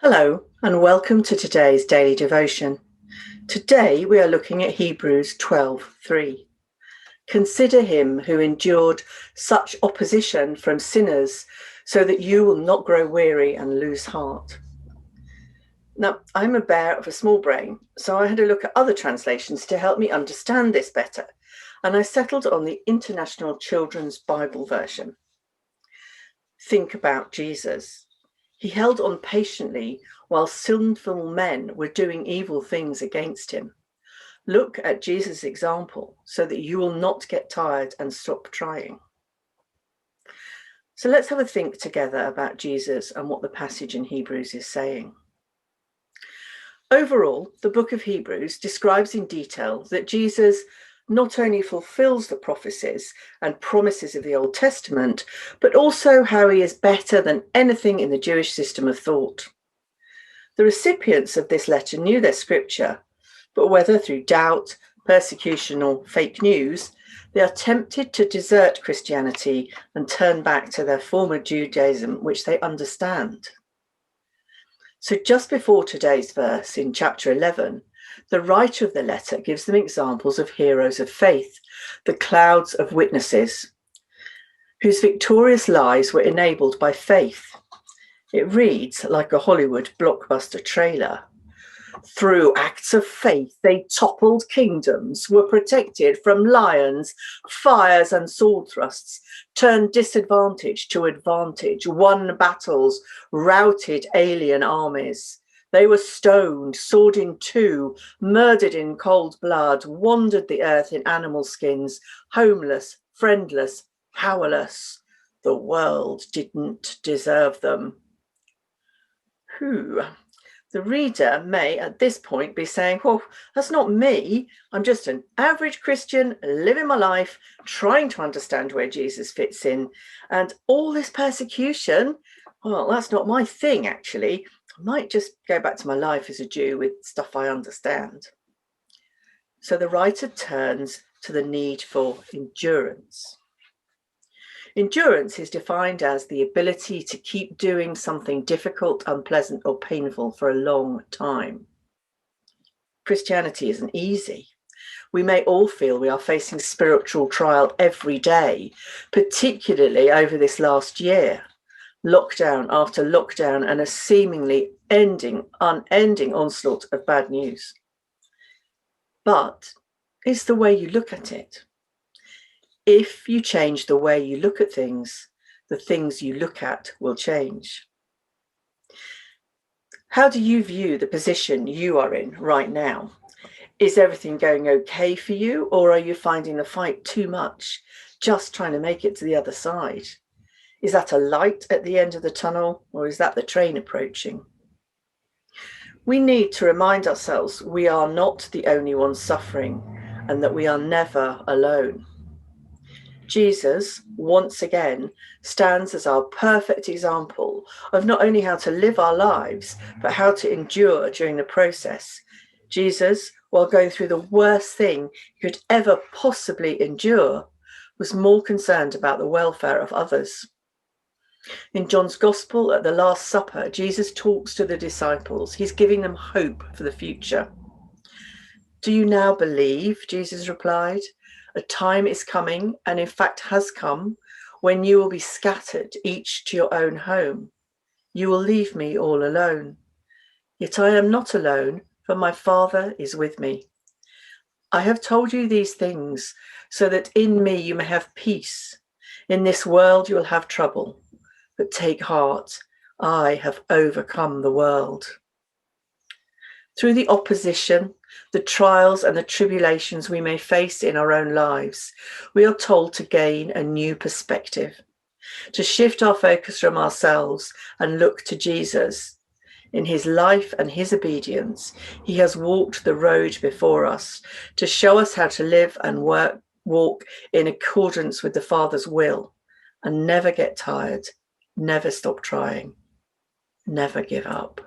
Hello, and welcome to today's daily devotion. Today we are looking at Hebrews 12:3. Consider him who endured such opposition from sinners, so that you will not grow weary and lose heart. Now, I'm a bear of a small brain, so I had a look at other translations to help me understand this better, and I settled on the International Children's Bible Version. Think about Jesus. He held on patiently while sinful men were doing evil things against him. Look at Jesus' example so that you will not get tired and stop trying. So let's have a think together about Jesus and what the passage in Hebrews is saying. Overall, the book of Hebrews describes in detail that Jesus not only fulfills the prophecies and promises of the Old Testament, but also how he is better than anything in the Jewish system of thought. The recipients of this letter knew their scripture, but whether through doubt, persecution, or fake news, they are tempted to desert Christianity and turn back to their former Judaism, which they understand. So just before today's verse in chapter 11, the writer of the letter gives them examples of heroes of faith, the clouds of witnesses, whose victorious lives were enabled by faith. It reads like a Hollywood blockbuster trailer. Through acts of faith, they toppled kingdoms, were protected from lions, fires, and sword thrusts, turned disadvantage to advantage, won battles, routed alien armies. They were stoned, sawed in two, murdered in cold blood, wandered the earth in animal skins, homeless, friendless, powerless. The world didn't deserve them. Who? The reader may at this point be saying, well, that's not me. I'm just an average Christian living my life, trying to understand where Jesus fits in. And all this persecution, well, that's not my thing, actually. I might just go back to my life as a Jew with stuff I understand. So the writer turns to the need for endurance. Endurance is defined as the ability to keep doing something difficult, unpleasant, or painful for a long time. Christianity isn't easy. We may all feel we are facing spiritual trial every day, particularly over this last year. Lockdown after lockdown and a seemingly unending onslaught of bad news. But it's the way you look at it. If you change the way you look at things, the things you look at will change. How do you view the position you are in right now? Is everything going okay for you, or are you finding the fight too much, just trying to make it to the other side? Is that a light at the end of the tunnel, or is that the train approaching? We need to remind ourselves we are not the only ones suffering and that we are never alone. Jesus, once again, stands as our perfect example of not only how to live our lives, but how to endure during the process. Jesus, while going through the worst thing he could ever possibly endure, was more concerned about the welfare of others. In John's Gospel at the Last Supper, Jesus talks to the disciples. He's giving them hope for the future. Do you now believe? Jesus replied. A time is coming, and in fact has come, when you will be scattered, each to your own home. You will leave me all alone. Yet I am not alone, for my Father is with me. I have told you these things so that in me you may have peace. In this world you will have trouble, but take heart, I have overcome the world. Through the opposition, the trials and the tribulations we may face in our own lives, we are told to gain a new perspective, to shift our focus from ourselves and look to Jesus. In his life and his obedience, he has walked the road before us to show us how to live and walk in accordance with the Father's will, and never get tired, never stop trying, never give up.